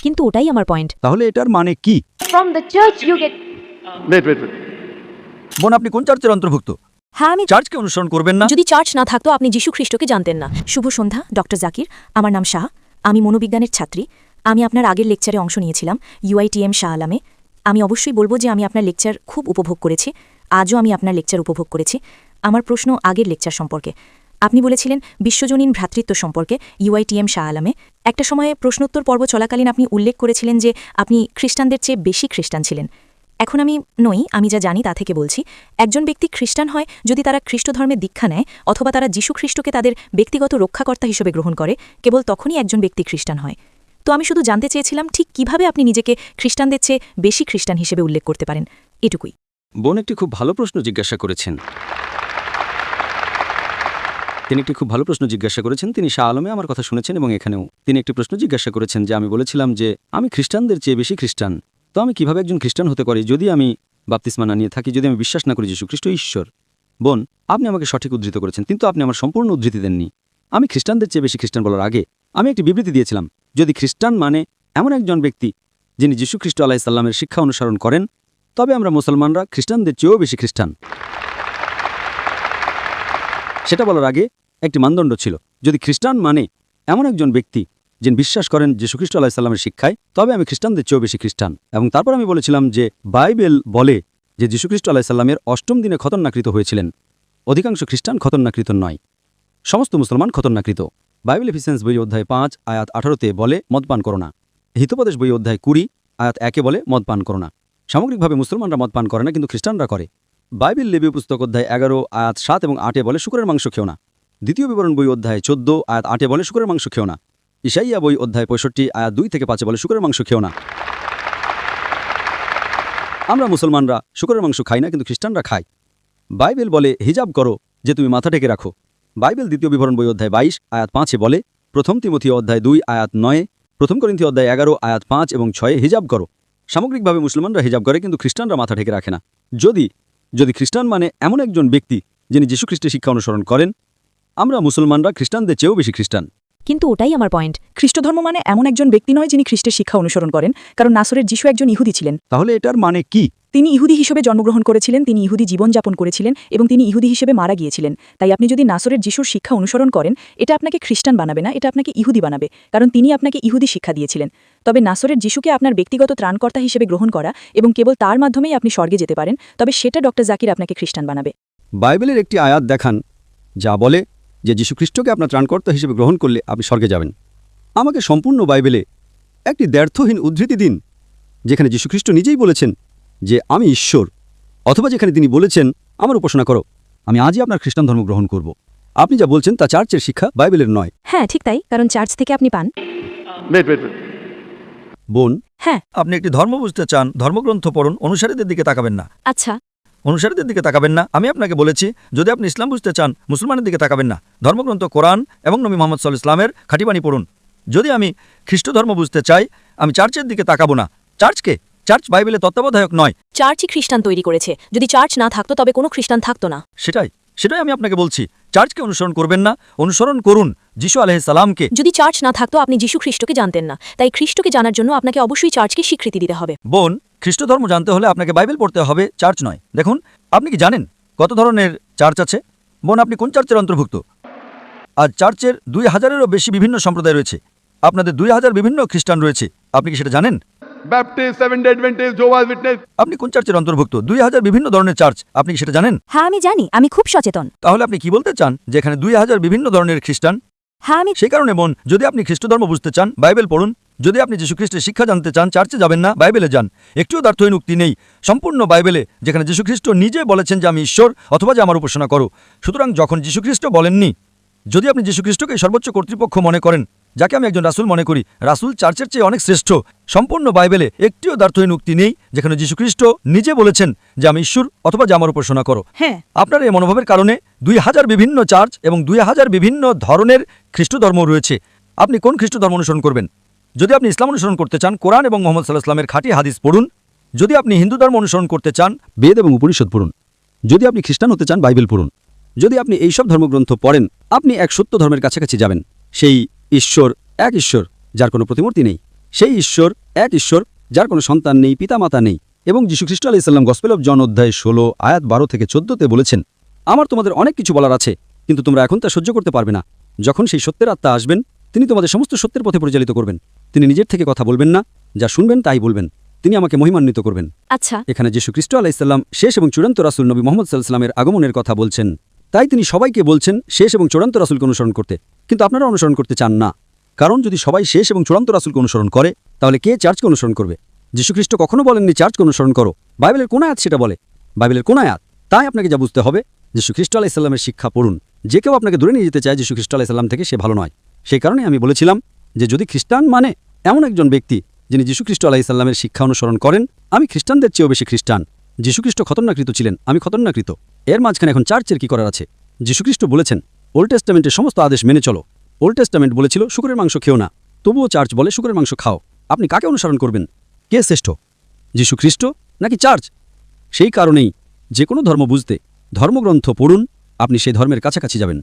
কিন্তু ওটাই আমার পয়েন্ট। তাহলে এটার মানে কি? From the church you get. Wait. বোন, আপনি কোন চার্চের অন্তর্ভুক্ত? হ্যাঁ, আমি চার্চকে অনুসরণ করবেন না? যদি চার্চ না থাকতো আপনি যীশু খ্রিস্টকে জানতেন না। শুভ সন্ধ্যা ডক্টর জাকির, আমার নাম শাহ, আমি মনোবিজ্ঞানের ছাত্রী। আমি আপনার আগের লেকচারে অংশ নিয়েছিলাম UITM শাহ আলামে। আমি অবশ্যই বলবো যে আমি আপনার লেকচার খুব উপভোগ করেছি। আজও আমি আপনার লেকচার উপভোগ করেছি। আমার প্রশ্ন আগের লেকচার সম্পর্কে। আপনি বলেছিলেন বিশ্বজনীন ভ্রাতৃত্ব সম্পর্কে UITM শাহ আলামে। একটা সময়ে প্রশ্নোত্তর পর্ব চলাকালীন আপনি উল্লেখ করেছিলেন যে আপনি খ্রিস্টানদের চেয়ে বেশি খ্রিস্টান ছিলেন। এখন আমি নই, আমি যা জানি তা থেকে বলছি, একজন ব্যক্তি খ্রিস্টান হয় যদি তারা খ্রিস্ট ধর্মে দীক্ষা নেয় অথবা তারা যীশু খ্রিস্টকে তাদের ব্যক্তিগত রক্ষাকর্তা হিসেবে গ্রহণ করে, কেবল তখনই একজন ব্যক্তি খ্রিস্টান হয়। তো আমি শুধু জানতে চেয়েছিলাম ঠিক কিভাবে আপনি নিজেকে খ্রিস্টানদের চেয়ে বেশি খ্রিস্টান হিসেবে উল্লেখ করতে পারেন, এটুকুই। বোন একটি খুব ভালো প্রশ্ন জিজ্ঞাসা করেছেন। তিনি শাহ আলমে আমার কথা শুনেছেন এবং এখানেও তিনি একটি প্রশ্ন জিজ্ঞাসা করেছেন যে আমি বলেছিলাম যে আমি খ্রিস্টানদের চেয়ে বেশি খ্রিস্টান। তো আমি কিভাবে একজন খ্রিস্টান হতে পারি যদি আমি বাপ্তিস্মা না নিয়ে থাকি, যদি আমি বিশ্বাস না করি যীশু খ্রিস্ট ঈশ্বর? বোন, আপনি আমাকে সঠিক উদ্ধৃত করেছেন, কিন্তু আপনি আমার সম্পূর্ণ উদ্ধৃতি দেননি। আমি খ্রিস্টানদের চেয়ে বেশি খ্রিস্টান বলার আগে আমি একটি বিবৃতি দিয়েছিলাম, যদি খ্রিস্টান মানে এমন একজন ব্যক্তি যিনি যীশু খ্রিস্ট আলাইহিসসালামের শিক্ষা অনুসরণ করেন, তবে আমরা মুসলমানরা খ্রিস্টানদের চেয়েও বেশি খ্রিস্টান। সেটা বলার আগে একটি মানদণ্ড ছিল, যদি খ্রিস্টান মানে এমন একজন ব্যক্তি যিনি বিশ্বাস করেন যীশু খ্রিস্ট আলাইহিসসালামের শিক্ষায়, তবে আমি খ্রিস্টানদের চেয়েও বেশি খ্রিস্টান। এবং তারপর আমি বলেছিলাম যে বাইবেল বলে যে যীশু খ্রিস্ট আলাইহিসসালামের অষ্টম দিনে খতনাকৃত হয়েছিলেন। অধিকাংশ খ্রিস্টান খতনাকৃত নয়, সমস্ত মুসলমান খতনাকৃত। বাইবেল এফিসিয়েন্স বই অধ্যায় 5 আয়াত 18-তে বলে মদপান করো না। হিতোপদেশ বই অধ্যায় 20 আয়াত 1-এ বলে মদপান করো না। সামগ্রিকভাবে মুসলমানরা মদপান করে না, কিন্তু খ্রিস্টানরা করে। বাইবেল লেবী পুস্তক অধ্যায় 11 আয়াত 7 এবং 8-এ বলে শুকরের মাংস খেও না। দ্বিতীয় বিবরণ বই অধ্যায় 14 আয়াত 8-এ বলে শুকরের মাংস খেও না। ইসাইয়া বই অধ্যায় 65 আয়াত 2 থেকে 5-এ বলে শুকরের মাংস খেও না। আমরা মুসলমানরা শুকরের মাংস খাই না, কিন্তু খ্রিস্টানরা খায়। বাইবেল বলে হিজাব করো, যে তুমি মাথা ঢেকে রাখো। বাইবেল দ্বিতীয় বিবরণ বই অধ্যায় 22 আয়াত 5-এ বলে, প্রথম তিমথিও অধ্যায় 2 আয়াত 9, প্রথম করিন্থী অধ্যায় 11 আয়াত 5 এবং 6-এ হিজাব করো। সামগ্রিকভাবে মুসলমানরা হিজাব করে, কিন্তু খ্রিস্টানরা মাথা ঢেকে রাখে না। যদি খ্রিস্টান মানে এমন একজন ব্যক্তি যিনি যীশু খ্রিস্টের শিক্ষা অনুসরণ করেন, আমরা মুসলমানরা খ্রিস্টানদের চেয়েও বেশি খ্রিস্টান। কিন্তু ওটাই আমার পয়েন্ট। খ্রিস্টধর্ম মানে এমন একজন ব্যক্তি নয় যিনি খ্রিস্টের শিক্ষা অনুসরণ করেন, কারণ নাসরের যীশু একজন ইহুদি ছিলেন। তাহলে এটার মানে কি? তিনি ইহুদি হিসেবে জন্মগ্রহণ করেছিলেন, তিনি ইহুদি জীবনযাপন করেছিলেন এবং তিনি ইহুদি হিসেবে মারা গিয়েছিলেন। তাই আপনি যদি নাসরের যীশুর শিক্ষা অনুসরণ করেন, এটা আপনাকে খ্রিস্টান বানাবে না, এটা আপনাকে ইহুদি বানাবে, কারণ তিনি আপনাকে ইহুদি শিক্ষা দিয়েছিলেন। তবে নাসরের যীশুকে আপনার ব্যক্তিগত ত্রাণকর্তা হিসেবে গ্রহণ করা এবং কেবল তার মাধ্যমেই আপনি স্বর্গে যেতে পারেন, তবে সেটা ডক্টর জাকির আপনাকে খ্রিস্টান বানাবে। বাইবেলের একটি আয়াত দেখান যা বলে যে যীশু খ্রিস্টকে আপনার ত্রাণকর্তা হিসেবে গ্রহণ করলে আপনি স্বর্গে যাবেন। আমাকে সম্পূর্ণ বাইবেলে একটি দ্ব্যর্থহীন উদ্ধৃতি দিন যেখানে যীশু খ্রিস্ট নিজেই বলেছেন যে আমি ঈশ্বর, অথবা যেখানে তিনি বলেছেন আমার উপাসনা করো, আমি আজই আপনার খ্রিস্টান ধর্ম গ্রহণ করব। আপনি যা বলছেন তা চার্চের শিক্ষা, বাইবেলের নয়। হ্যাঁ, ঠিক তাই, কারণ চার্চ থেকে আপনি পান। Wait. বোন, হ্যাঁ। আপনি একটি ধর্ম বুঝতে চান, ধর্মগ্রন্থ পড়ুন, অনুসারীদের দিকে তাকাবেন না। আচ্ছা, অনুসারীদের দিকে তাকাবেন না। আমি আপনাকে বলেছি, যদি আপনি ইসলাম বুঝতে চান, মুসলমানের দিকে তাকাবেন না। ধর্মগ্রন্থ কোরআন এবং নবী মুহাম্মদ সাল্লাল্লাহু আলাইহি ওয়াসাল্লামের খাঁটিবাণী পড়ুন। যদি আমি খ্রিস্ট ধর্ম বুঝতে চাই, আমি চার্চের দিকে তাকাবো না। চার্চ বাইবেলে তত্ত্বাবধায়ক নয়। চার্চই খ্রিস্টান তৈরি করেছে। যদি চার্চ না থাকতো তবে কোনো খ্রিস্টান থাকতো না। সেটাই আমি আপনাকে বলছি। চার্চকে অনুসরণ করবেন না, অনুসরণ করুন যীশু আলাইহিস সালামকে। যদি চার্চ না থাকতো আপনি যীশু খ্রিস্টকে জানতেন না। তাই খ্রিস্টকে জানার জন্য আপনাকে অবশ্যই চার্চকে স্বীকৃতি দিতে হবে। বোন, খ্রিস্ট ধর্ম জানতে হলে আপনাকে বাইবেল পড়তে হবে, চার্চ নয়। দেখুন, আপনি কি জানেন কত ধরনের চার্চ আছে? বোন, আপনি কোন চার্চের অন্তর্ভুক্ত? আজ চার্চের 2000-এরও বেশি বিভিন্ন সম্প্রদায় রয়েছে। আপনাদের 2000 বিভিন্ন খ্রিস্টান রয়েছে। আপনি কি সেটা জানেন? Baptist, Seventh-day Adventist, Jehovah's Witness. আপনি কোন চার্চের অন্তর্ভুক্ত? 2000 বিভিন্ন ধরনের চার্চ। আপনি কি সেটা জানেন? হ্যাঁ, আমি জানি, আমি খুব সচেতন। তাহলে আপনি কি বলতে চান যে এখানে 2000 বিভিন্ন ধরনের খ্রিস্টান? হ্যাঁ, আমি সেই কারণে বোন, যদি আপনি খ্রিস্ট ধর্ম বুঝতে চান, বাইবেল পড়ুন। যদি আপনি যীশু খ্রিস্টের শিক্ষা জানতে চান, চার্চে যাবেন না, বাইবেলে যান। একটিও দ্ব্যর্থহীন উক্তি নেই সম্পূর্ণ বাইবেলে, যেখানে যীশু খ্রিস্ট নিজে বলেছেন যে আমি ঈশ্বর, অথবা যে আমার উপাসনা করো। সুতরাং যখন যীশু খ্রিস্ট বলেননি, যদি আপনি যীশু খ্রিস্টকে সর্বোচ্চ কর্তৃপক্ষ মনে করেন, যাকে আমি একজন রাসূল মনে করি, রাসূল চার্চের চেয়ে অনেক শ্রেষ্ঠ। সম্পূর্ণ বাইবেলে একটিও দ্ব্যর্থহীন উক্তি নেই যেখানে যীশু খ্রিস্ট নিজে বলেছেন যে আমি ঈশ্বর, অথবা যে আমার উপাসনা করো। হ্যাঁ, আপনার এই মনোভাবের কারণে 2000 বিভিন্ন চার্চ এবং 2000 বিভিন্ন ধরনের খ্রিস্ট ধর্ম রয়েছে। আপনি কোন খ্রিস্ট ধর্ম অনুসরণ করবেন? যদি আপনি ইসলাম অনুসরণ করতে চান, কোরআন এবং মুহাম্মদ সাল্লাল্লাহু আলাইহি ওয়াসাল্লামের খাঁটি হাদিস পড়ুন। যদি আপনি হিন্দু ধর্ম অনুসরণ করতে চান, বেদ এবং উপনিষদ পড়ুন। যদি আপনি খ্রিস্টান হতে চান, বাইবেল পড়ুন। যদি আপনি এইসব ধর্মগ্রন্থ পড়েন, আপনি এক সত্য ধর্মের কাছাকাছি যাবেন, সেই ঈশ্বর, এক ঈশ্বর, যার কোনো প্রতিমূর্তি নেই। সেই ঈশ্বর এক ঈশ্বর যার কোনো সন্তান নেই পিতামাতা নেই এবং যীশুখ্রিস্ট আলাইহিসসালাম গসপেল অফ জন অধ্যায় 16 আয়াত 12 থেকে 14তে বলেছেন, আমার তোমাদের অনেক কিছু বলার আছে, কিন্তু তোমরা এখন তা সহ্য করতে পারবে না। যখন সেই সত্যের আত্মা আসবেন, তিনি তোমাদের সমস্ত সত্যের পথে পরিচালিত করবেন। তিনি নিজের থেকে কথা বলবেন না, যা শুনবেন তাই বলবেন। তিনি আমাকে মহিমান্বিত করবেন। আচ্ছা, এখানে যীশুখ্রিস্ট আলাইহিসসালাম শেষ এবং চূড়ান্ত রাসূল নবী মুহাম্মদ সাল্লাল্লাহু আলাইহি ওয়াসাল্লামের আগমনের কথা বলছেন। তাই তিনি সবাইকে বলছেন শেষ এবং চূড়ান্ত রাসূলকে অনুসরণ করতে, কিন্তু আপনারা অনুসরণ করতে চান না। কারণ যদি সবাই শেষ এবং চূড়ান্ত রাসূলকে অনুসরণ করে, তাহলে কে চার্চকে অনুসরণ করবে? যীশুখ্রিস্ট কখনো বলেননি চার্চকে অনুসরণ করো। বাইবেলের কোন আয়াত সেটা বলে? বাইবেলের কোন আয়াত? তাই আপনাকে যা বুঝতে হবে, যীশুখ্রিস্ট আলাইহিস সালামের শিক্ষা পড়ুন। যে কেউ আপনাকে দূরে নিয়ে যেতে চায় যীশুখ্রিস্ট আলাইহিস সালাম থেকে, সে ভালো নয়। সেই কারণে আমি বলেছিলাম যে যদি খ্রিস্টান মানে এমন একজন ব্যক্তি যিনি যীশুখ্রিস্ট আলাইহিস সালামের শিক্ষা অনুসরণ করেন, আমি খ্রিস্টানদের চেয়েও বেশি খ্রিস্টান। যীশুখ্রিস্ট খতনাকৃত ছিলেন, আমি খতনাকৃত। এর মাঝখানে এখন চার্চের কি করার আছে? যীশুখ্রিস্ট বলেছেন ওল্ড টেস্টামেন্টের সমস্ত আদেশ মেনে চলো। ওল্ড টেস্টামেন্ট বলেছিল শুকরের মাংস খেও না, তবুও চার্চ বলে শুকরের মাংস খাও। আপনি কাকে অনুসরণ করবেন? কে শ্রেষ্ঠ, যীশুখ্রিস্ট নাকি চার্চ? সেই কারণেই যে কোনো ধর্ম বুঝতে ধর্মগ্রন্থ পড়ুন, আপনি সেই ধর্মের কাছাকাছি যাবেন।